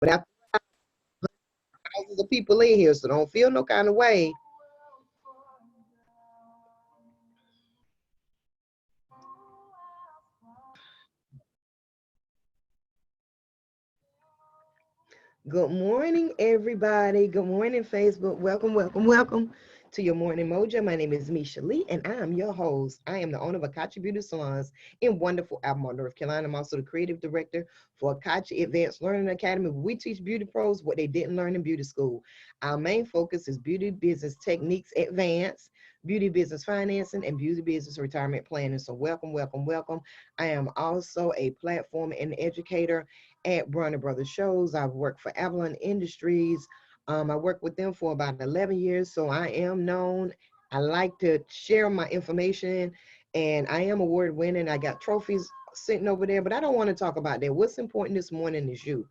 But after thousands of people in here, so don't feel no kind of way. Good morning, everybody. Good morning, Facebook. Welcome, welcome, welcome to your morning mojo. My name is Misha Lee, and I am your host. I am the owner of Akachi Beauty Salons in wonderful Albemarle, North Carolina. I'm also the creative director for Akachi Advanced Learning Academy. We teach beauty pros what they didn't learn in beauty school. Our main focus is beauty business techniques advanced, beauty business financing, and beauty business retirement planning. So welcome, welcome, welcome. I am also a platform and educator at Bronner Brothers Shows. I've worked for Avalon Industries. I worked with them for about 11 years, so I am known. I like to share my information, and I am award winning. I got trophies sitting over there, but I don't want to talk about that. What's important this morning is you.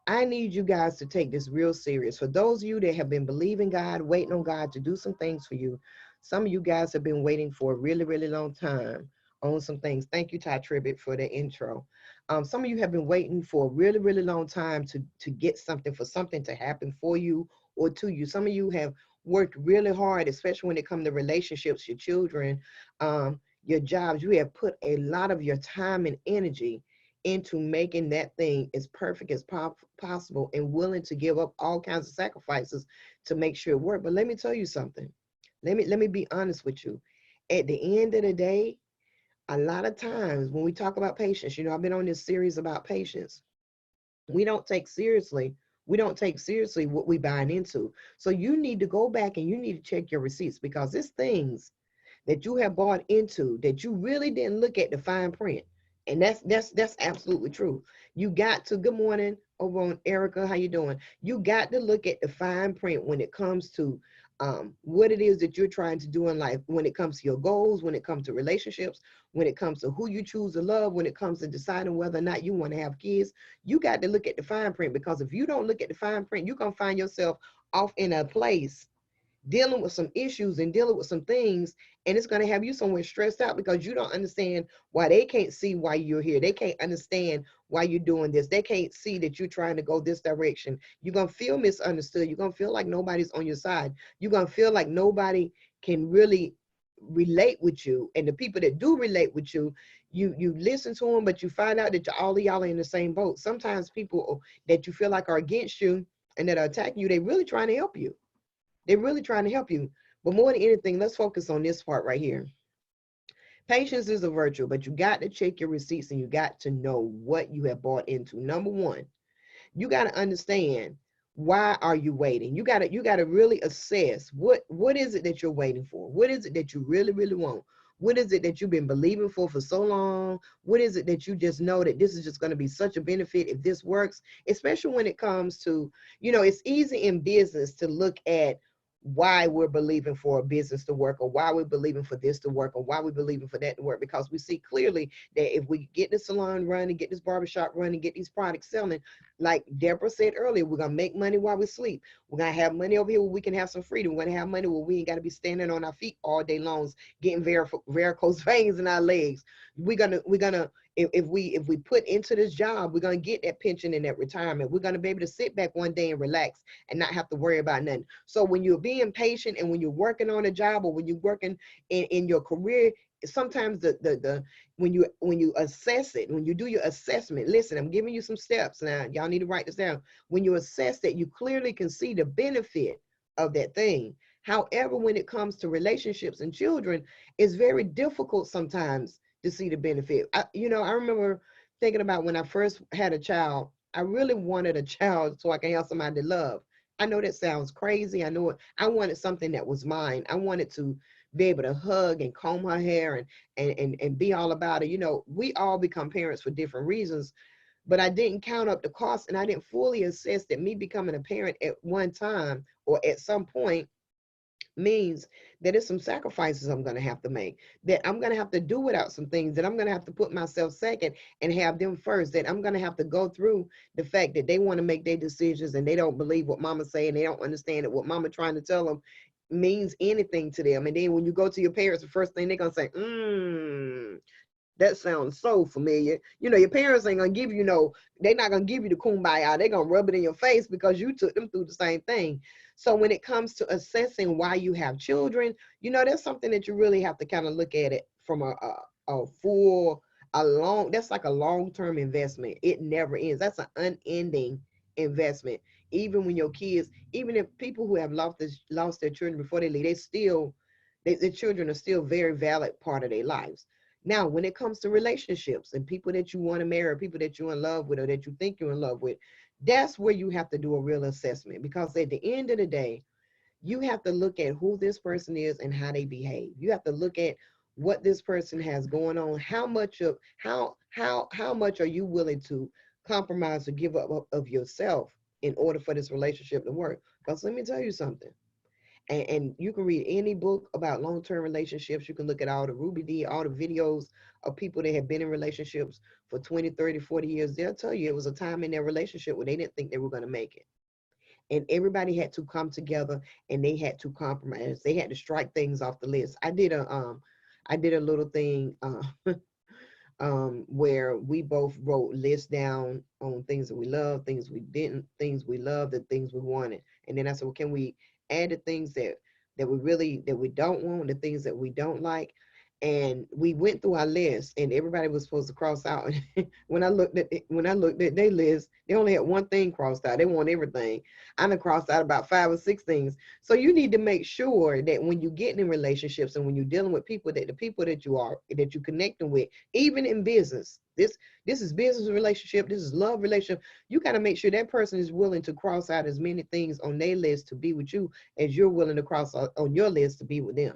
I need you guys to take this real serious. For those of you that have been believing God, waiting on God to do some things for you, some of you guys have been waiting for a really, really long time on some things. Thank you, Ty Tribbett, for the intro. Some of you have been waiting for a really, really long time to get something, for something to happen for you or to you. Some of you have worked really hard, especially when it comes to relationships, your children, your jobs. You have put a lot of your time and energy into making that thing as perfect as possible and willing to give up all kinds of sacrifices to make sure it works. But let me tell you something. Let me be honest with you. At the end of the day, a lot of times when we talk about patience, I've been on this series about patience. We don't take seriously. We don't take seriously what we buying into. So you need to go back and you need to check your receipts, because it's things that you have bought into that you really didn't look at the fine print. And that's absolutely true. You got to, good morning over on Erica, how you doing? You got to look at the fine print when it comes to what it is that you're trying to do in life, when it comes to your goals, when it comes to relationships, when it comes to who you choose to love, when it comes to deciding whether or not you want to have kids. You got to look at the fine print, because if you don't look at the fine print, you're going to find yourself off in a place dealing with some issues and dealing with some things, and it's going to have you somewhere stressed out because you don't understand why they can't see why you're here. They can't understand why you're doing this. They can't see that you're trying to go this direction. You're going to feel misunderstood. You're going to feel like nobody's on your side. You're going to feel like nobody can really relate with you, and the people that do relate with you, you listen to them, but you find out that all of y'all are in the same boat. Sometimes people that you feel like are against you and that are attacking you, they really trying to help you. They're really trying to help you. But more than anything, let's focus on this part right here. Patience is a virtue, but you got to check your receipts and you got to know what you have bought into. Number one, you got to understand, why are you waiting? You got to really assess what is it that you're waiting for? What is it that you really, really want? What is it that you've been believing for so long? What is it that you just know that this is just going to be such a benefit if this works? Especially when it comes to, it's easy in business to look at why we're believing for a business to work, or why we're believing for this to work, or why we're believing for that to work, because we see clearly that if we get the salon running, get this barbershop running, get these products selling, like Deborah said earlier, we're gonna make money while we sleep. We're gonna have money over here where we can have some freedom. We're gonna have money where we ain't gotta be standing on our feet all day long, getting varicose veins in our legs. We're gonna if we put into this job, we're gonna get that pension and that retirement. We're gonna be able to sit back one day and relax and not have to worry about nothing. So when you're being patient and when you're working on a job, or when you're working in your career, sometimes the when you assess it, when you do your assessment, listen, I'm giving you some steps now. Y'all need to write this down. When you assess that, you clearly can see the benefit of that thing. However, when it comes to relationships and children, it's very difficult sometimes to see the benefit. I remember thinking about when I first had a child. I really wanted a child so I can have somebody to love. I know that sounds crazy. I know it. I wanted something that was mine. I wanted to be able to hug and comb her hair and be all about it. We all become parents for different reasons, but I didn't count up the cost, and I didn't fully assess that me becoming a parent at one time or at some point means that it's some sacrifices I'm going to have to make, that I'm going to have to do without some things, that I'm going to have to put myself second and have them first, that I'm going to have to go through the fact that they want to make their decisions and they don't believe what mama's saying. They don't understand that what mama trying to tell them means anything to them. And then when you go to your parents, the first thing they're going to say, That sounds so familiar. You know, your parents ain't gonna give you they're not gonna give you the kumbaya. They're gonna rub it in your face because you took them through the same thing. So when it comes to assessing why you have children, that's something that you really have to kind of look at it from a full, that's like a long-term investment. It never ends. That's an unending investment. Even when your kids, even if people who have lost their children before they leave, the children are still very valid part of their lives. Now, when it comes to relationships and people that you want to marry, or people that you're in love with, or that you think you're in love with, that's where you have to do a real assessment, because at the end of the day, you have to look at who this person is and how they behave. You have to look at what this person has going on. How much are you willing to compromise or give up of yourself in order for this relationship to work? Because let me tell you something. And you can read any book about long-term relationships. You can look at all the Ruby D, all the videos of people that have been in relationships for 20, 30, 40 years. They'll tell you it was a time in their relationship where they didn't think they were going to make it. And everybody had to come together and they had to compromise. They had to strike things off the list. I did a little thing where we both wrote lists down on things that we love, things we didn't, things we loved, and things we wanted. And then I said, well, can we add the things that we don't want, the things that we don't like? And we went through our list, and everybody was supposed to cross out. When I looked at their list, they only had one thing crossed out. They want everything. I done crossed out about 5 or 6 things. So you need to make sure that when you get in relationships and when you're dealing with people, that the people that you're connecting with, even in business, this is business relationship, this is love relationship, you got to make sure that person is willing to cross out as many things on their list to be with you as you're willing to cross out on your list to be with them.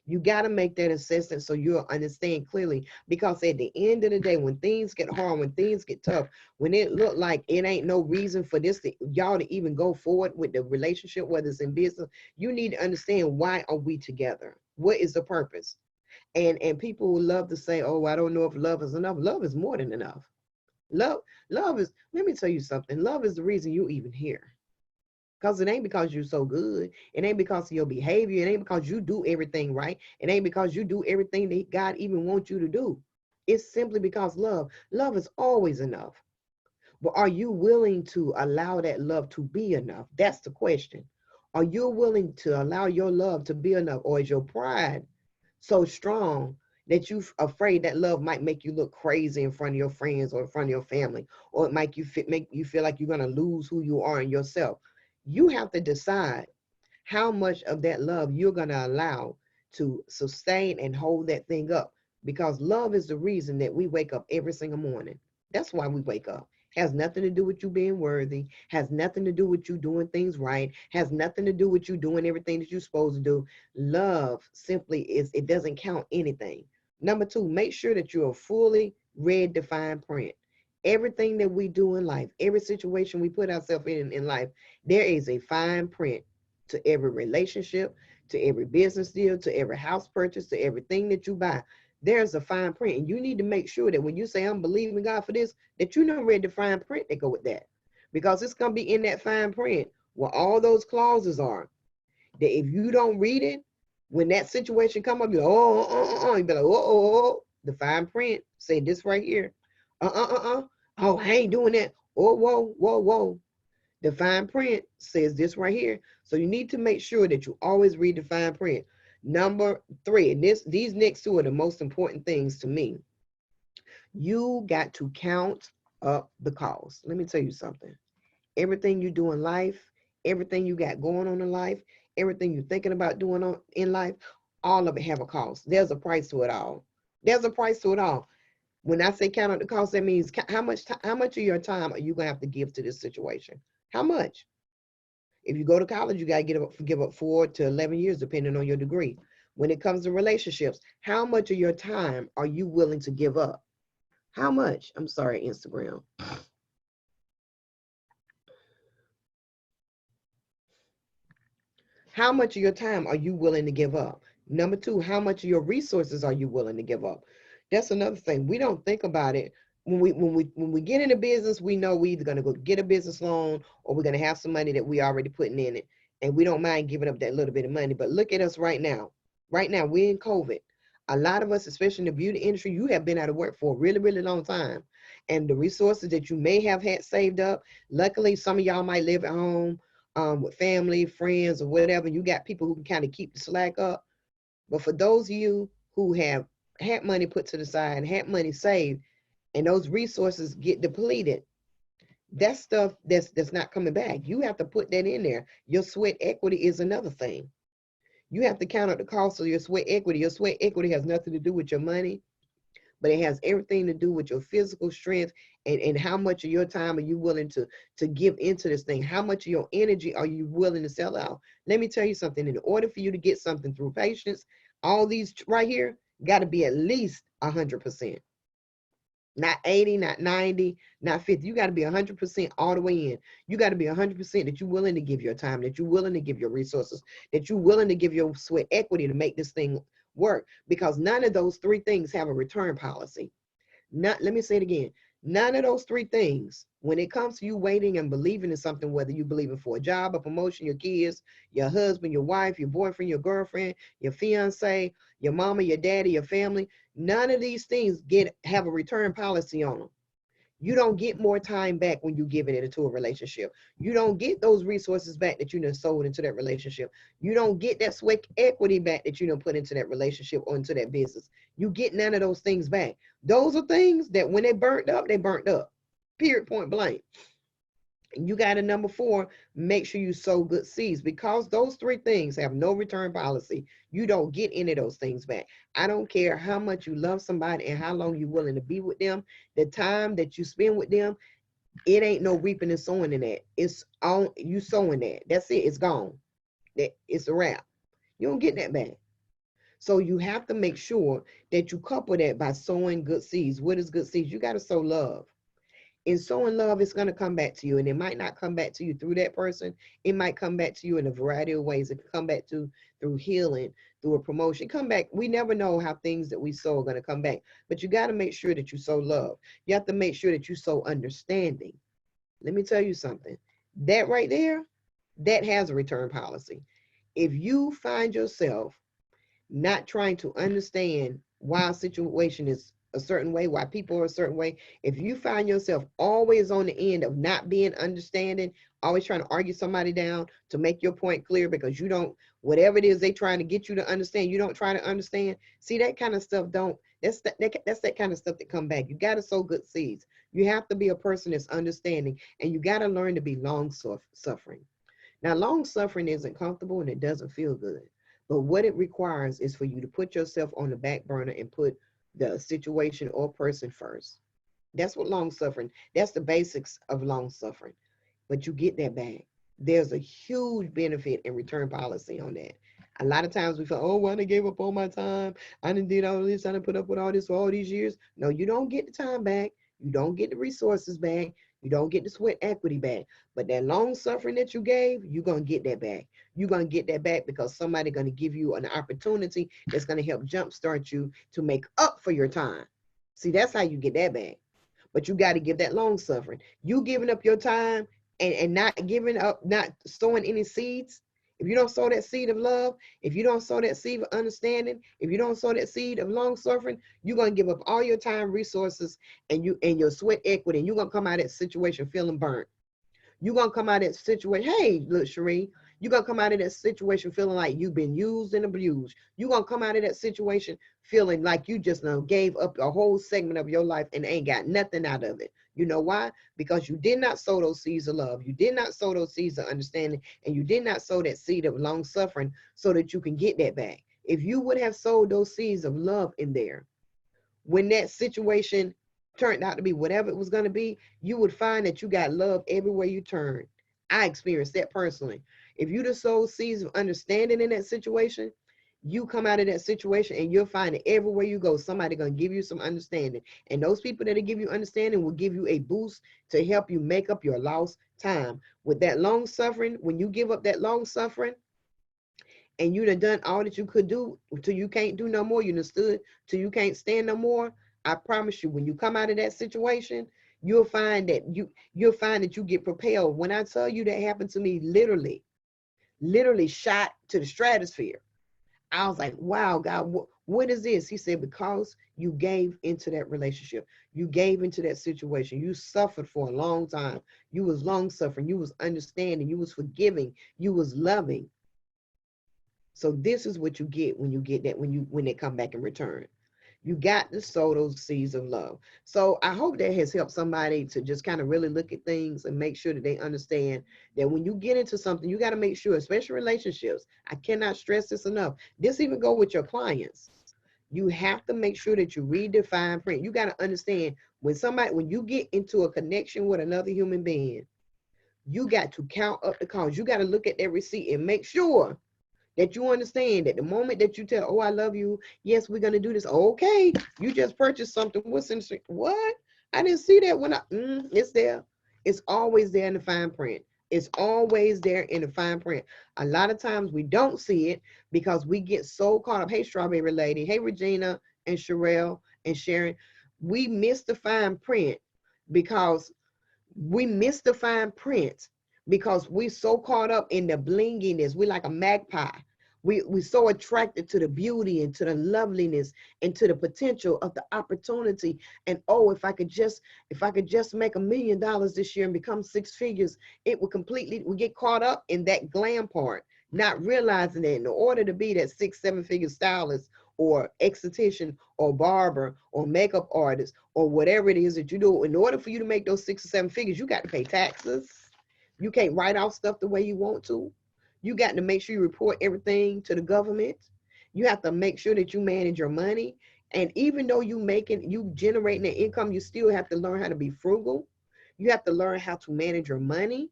You got to make that assessment so you'll understand clearly, because at the end of the day, when things get hard, when things get tough, when it look like it ain't no reason for y'all to even go forward with the relationship, whether it's in business, you need to understand, why are we together? What is the purpose? And people will love to say, oh, I don't know if love is enough. Love is more than enough. Love, love is, let me tell you something. Love is the reason you even here. Because it ain't because you're so good. It ain't because of your behavior. It ain't because you do everything right. It ain't because you do everything that God even wants you to do. It's simply because love. Love is always enough. But are you willing to allow that love to be enough? That's the question. Are you willing to allow your love to be enough? Or is your pride so strong that you're afraid that love might make you look crazy in front of your friends or in front of your family, or it might make you feel like you're going to lose who you are in yourself? You have to decide how much of that love you're going to allow to sustain and hold that thing up, because love is the reason that we wake up every single morning. That's why we wake up. Has nothing to do with you being worthy, has nothing to do with you doing things right, has nothing to do with you doing everything that you're supposed to do. Love simply is, it doesn't count anything. Number two, make sure that you're fully read the fine print. Everything that we do in life, every situation we put ourselves in life, there is a fine print to every relationship, to every business deal, to every house purchase, to everything that you buy. There's a fine print. And you need to make sure that when you say, I'm believing God for this, that you know read the fine print that go with that. Because it's going to be in that fine print where all those clauses are. That if you don't read it, when that situation come up, you go, you be like, the fine print say this right here. Oh, I ain't doing that. Oh, whoa. The fine print says this right here. So you need to make sure that you always read the fine print. Number three, and these next two are the most important things to me. You got to count up the cost. Let me tell you something. Everything you do in life, everything you got going on in life, everything you're thinking about doing in life, all of it have a cost. There's a price to it all. There's a price to it all. When I say count up the cost, that means how much of your time are you gonna have to give to this situation? How much? If you go to college, you gotta give up 4 to 11 years, depending on your degree. When it comes to relationships, how much of your time are you willing to give up? How much? I'm sorry, Instagram. How much of your time are you willing to give up? Number two, how much of your resources are you willing to give up? That's another thing. We don't think about it. When we get into business, we know we either gonna go get a business loan or we're gonna have some money that we already putting in it. And we don't mind giving up that little bit of money. But look at us right now. Right now, we're in COVID. A lot of us, especially in the beauty industry, you have been out of work for a really, really long time. And the resources that you may have had saved up, luckily, some of y'all might live at home with family, friends, or whatever. You got people who can kind of keep the slack up. But for those of you who have had money put to the side and had money saved, and those resources get depleted, that stuff that's not coming back. You have to put that in there. Your sweat equity is another thing. You have to count up the cost of your sweat equity. Your sweat equity has nothing to do with your money, but it has everything to do with your physical strength and how much of your time are you willing to give into this thing? How much of your energy are you willing to sell out? Let me tell you something. In order for you to get something through patience, all these right here got to be at least 100%. Not 80, not 90, not 50. You got to be 100% all the way in. You got to be 100% that you're willing to give your time, that you're willing to give your resources, that you're willing to give your sweat equity to make this thing work. Because none of those three things have a return policy. Let me say it again. None of those three things, when it comes to you waiting and believing in something, whether you believe in for a job, a promotion, your kids, your husband, your wife, your boyfriend, your girlfriend, your fiance, your mama, your daddy, your family, none of these things have a return policy on them. You don't get more time back when you give it into a relationship. You don't get those resources back that you done sold into that relationship. You don't get that sweat equity back that you done put into that relationship or into that business. You get none of those things back. Those are things that when they burnt up, they burnt up. Period, point blank. You got a number 4, make sure you sow good seeds, because those three things have no return policy. You don't get any of those things back. I don't care how much you love somebody and how long you're willing to be with them. The time that you spend with them, it ain't no reaping and sowing in that. It's on you sowing that. That's it. It's gone. It's a wrap. You don't get that back. So you have to make sure that you couple that by sowing good seeds. What is good seeds? You got to sow love. In sowing love, it's going to come back to you, and it might not come back to you through that person. It might come back to you in a variety of ways. It could come back through healing, through a promotion. Come back. We never know how things that we sow are going to come back, but you got to make sure that you sow love. You have to make sure that you sow understanding. Let me tell you something. That right there, that has a return policy. If you find yourself not trying to understand why a situation is a certain way, why people are a certain way, if you find yourself always on the end of not being understanding, always trying to argue somebody down to make your point clear because you don't, whatever it is they trying to get you to understand, you don't try to understand. See, that kind of stuff that's that kind of stuff that come back. You got to sow good seeds. You have to be a person that's understanding, and you got to learn to be long suffering. Now, long suffering isn't comfortable and it doesn't feel good. But what it requires is for you to put yourself on the back burner and put the situation or person first. That's what long suffering, that's the basics of long suffering. But you get that back. There's a huge benefit and return policy on that. A lot of times we feel, oh, well, I gave up all my time. I didn't did all this. I didn't put up with all this for all these years. No, you don't get the time back. You don't get the resources back. You don't get the sweat equity back. But that long suffering that you gave, you're going to get that back. You're going to get that back because somebody's going to give you an opportunity that's going to help jumpstart you to make up for your time. See, that's how you get that back. But you got to give that long suffering. You giving up your time and not giving up, not sowing any seeds. If you don't sow that seed of love, if you don't sow that seed of understanding, if you don't sow that seed of long suffering, you're gonna give up all your time, resources, and your sweat equity, and you're gonna come out of that situation feeling burnt. You're gonna come out of that situation. Hey, look, Sheree, you're gonna come out of that situation feeling like you've been used and abused. You're gonna come out of that situation feeling like you just gave up a whole segment of your life and ain't got nothing out of it. You know why? Because you did not sow those seeds of love. You did not sow those seeds of understanding, and you did not sow that seed of long suffering so that you can get that back. If you would have sowed those seeds of love in there, when that situation turned out to be whatever it was going to be, you would find that you got love everywhere you turn. I experienced that personally. If you just sow seeds of understanding in that situation, you come out of that situation and you'll find that everywhere you go, somebody going to give you some understanding. And those people that give you understanding will give you a boost to help you make up your lost time. With that long suffering, when you give up that long suffering, and you done all that you could do till you can't do no more, you done stood till you can't stand no more, I promise you, when you come out of that situation, you'll find that you get propelled. When I tell you that happened to me, literally shot to the stratosphere. I was like, wow, God, what is this? He said, because you gave into that relationship. You gave into that situation. You suffered for a long time. You was long suffering. You was understanding. You was forgiving. You was loving. So this is what you get when you get that, when they come back in return. You got to sow those seeds of love. So I hope that has helped somebody to just kind of really look at things and make sure that they understand that when you get into something, you got to make sure, especially relationships. I cannot stress this enough. This even go with your clients. You have to make sure that you read the fine print. You got to understand when you get into a connection with another human being, you got to count up the cost. You got to look at that receipt and make sure that you understand that the moment that you tell, oh, I love you, yes, we're going to do this. Okay, you just purchased something. What's in what? I didn't see that when it's there. It's always there in the fine print. It's always there in the fine print. A lot of times we don't see it because we get so caught up. Hey, Strawberry Lady. Hey, Regina and Sherelle and Sharon. We miss the fine print because we so caught up in the blinginess. We like a magpie. We so attracted to the beauty and to the loveliness and to the potential of the opportunity. And oh, if I could just make $1 million this year and become 6 figures, we get caught up in that glam part, not realizing that in order to be that 6-7 figure stylist or esthetician or barber or makeup artist or whatever it is that you do, in order for you to make those 6 or 7 figures, you got to pay taxes. You can't write off stuff the way you want to. You got to make sure you report everything to the government. You have to make sure that you manage your money. And even though you generating that income, you still have to learn how to be frugal. You have to learn how to manage your money.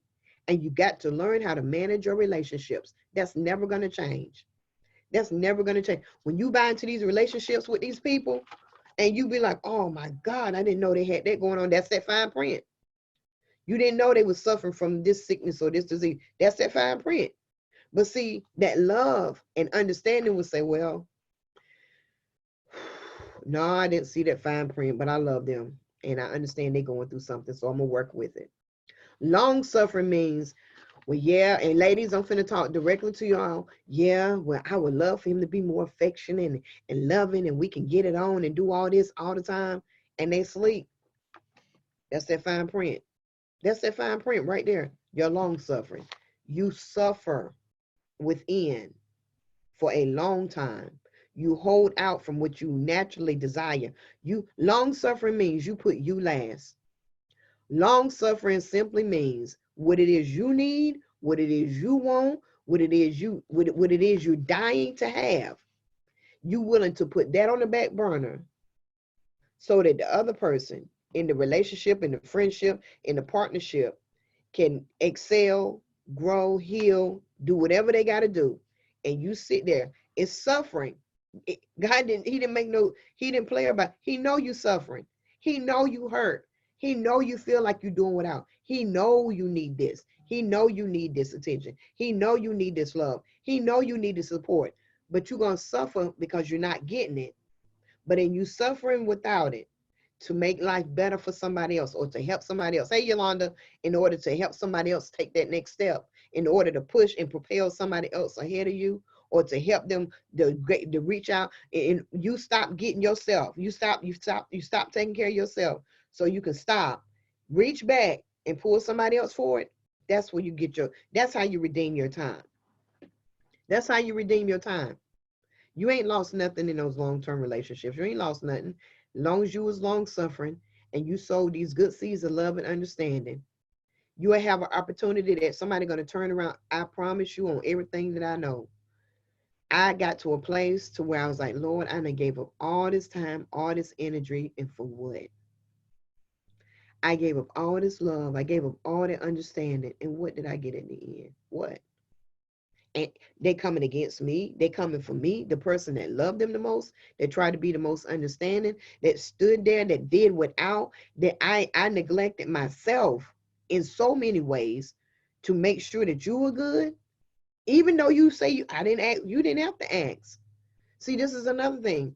And you got to learn how to manage your relationships. That's never going to change. That's never going to change. When you buy into these relationships with these people and you be like, oh my God, I didn't know they had that going on. That's that fine print. You didn't know they were suffering from this sickness or this disease. That's that fine print. But see, that love and understanding would say, well, no, I didn't see that fine print, but I love them. And I understand they're going through something, so I'm going to work with it. Long suffering means, well, yeah, and ladies, I'm finna talk directly to y'all. Yeah, well, I would love for him to be more affectionate and loving, and we can get it on and do all this all the time, and they sleep. That's that fine print. That's that fine print right there. You're long suffering. You suffer within for a long time. You hold out from what you naturally desire. You long suffering means you put you last. Long suffering simply means what it is you need, what it is you want, what it is you're dying to have. You willing to put that on the back burner so that the other person in the relationship, in the friendship, in the partnership can excel, grow, heal, do whatever they got to do. And you sit there. It's suffering. He didn't play about, he know you suffering. He know you hurt. He know you feel like you're doing without. He know you need this. He know you need this attention. He know you need this love. He know you need the support. But you're going to suffer because you're not getting it. But in you suffering without it, to make life better for somebody else or to help somebody else. Hey, Yolanda, in order to help somebody else take that next step, in order to push and propel somebody else ahead of you, or to help them to reach out, and you stop getting yourself. You stop taking care of yourself so you can stop, reach back and pull somebody else forward. That's where you that's how you redeem your time. That's how you redeem your time. You ain't lost nothing in those long-term relationships. You ain't lost nothing. As long as you was long-suffering and you sowed these good seeds of love and understanding, you will have an opportunity that somebody going to turn around. I promise you on everything that I know. I got to a place to where I was like, Lord, I done gave up all this time, all this energy, and for what? I gave up all this love. I gave up all that understanding. And what did I get in the end? What? And they coming against me. They coming for me, the person that loved them the most, that tried to be the most understanding, that stood there, that did without, that I neglected myself in so many ways to make sure that you were good. Even though you say you didn't have to ask. See, this is another thing.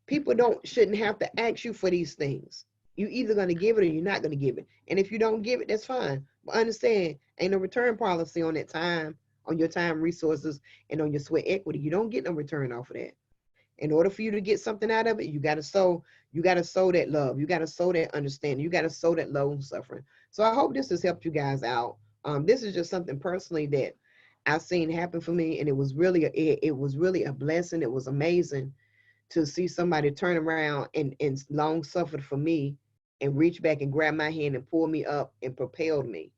People shouldn't have to ask you for these things. You either going to give it or you're not going to give it. And if you don't give it, that's fine. But understand, ain't no return policy on that time on your time, resources, and on your sweat equity. You don't get no return off of that. In order for you to get something out of it, you gotta sow that love. You gotta sow that understanding. You gotta sow that long suffering. So I hope this has helped you guys out. This is just something personally that I've seen happen for me, and it was really a blessing. It was amazing to see somebody turn around and long suffered for me and reach back and grab my hand and pull me up and propelled me.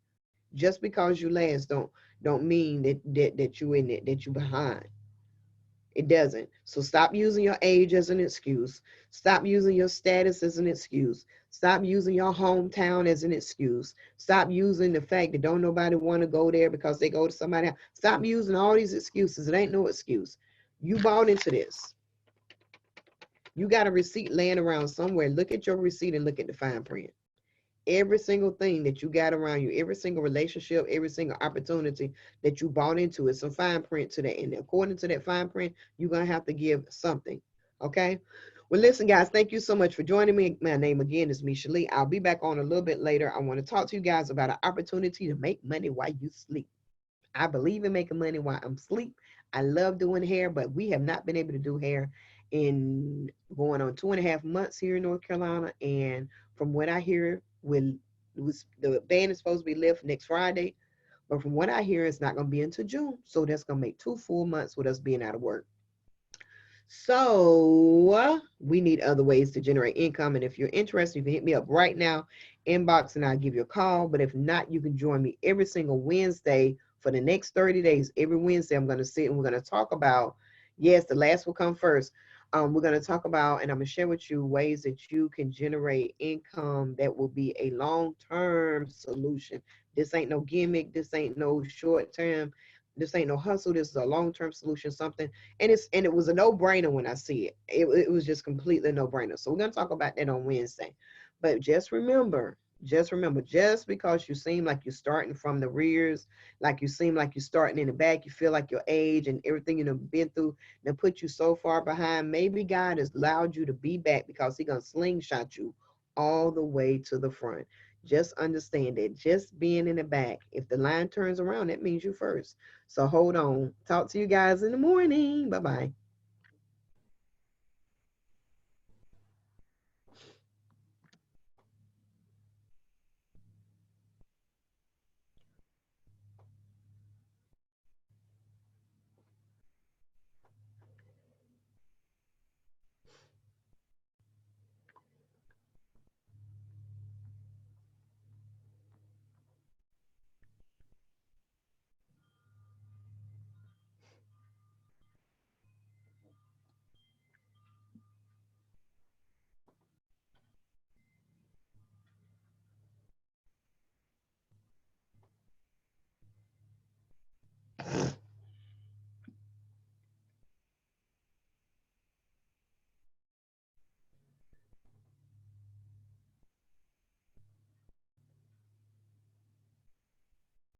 Just because you last don't mean that you in it, that you behind. It doesn't. So stop using your age as an excuse. Stop using your status as an excuse. Stop using your hometown as an excuse. Stop using the fact that don't nobody want to go there because they go to somebody else. Stop using all these excuses. It ain't no excuse. You bought into this. You got a receipt laying around somewhere. Look at your receipt and look at the fine print. Every single thing that you got around you, every single relationship, every single opportunity that you bought into, is some fine print to that. And according to that fine print, you're going to have to give something. Okay. Well, listen, guys, thank you so much for joining me. My name again is Misha Lee. I'll be back on a little bit later. I want to talk to you guys about an opportunity to make money while you sleep. I believe in making money while I'm asleep. I love doing hair, but we have not been able to do hair in going on 2.5 months here in North Carolina. And from what I hear, the ban is supposed to be lifted next Friday, but from what I hear, it's not going to be until June. So that's going to make 2 full months with us being out of work. So we need other ways to generate income. And if you're interested, you can hit me up right now, inbox, and I'll give you a call. But if not, you can join me every single Wednesday for the next 30 days. Every Wednesday, I'm going to sit and we're going to talk about, yes, the last will come first. We're going to talk about, and I'm going to share with you ways that you can generate income that will be a long-term solution. This ain't no gimmick. This ain't no short-term. This ain't no hustle. This is a long-term solution, something. And it was a no-brainer when I see it. It was just completely no-brainer. So we're going to talk about that on Wednesday. But just remember, just because you seem like you're starting from the rears, like you seem like you're starting in the back, you feel like your age and everything you've been through and put you so far behind, maybe God has allowed you to be back because he's going to slingshot you all the way to the front. Just understand that just being in the back, if the line turns around, that means you first. So hold on. Talk to you guys in the morning. Bye-bye.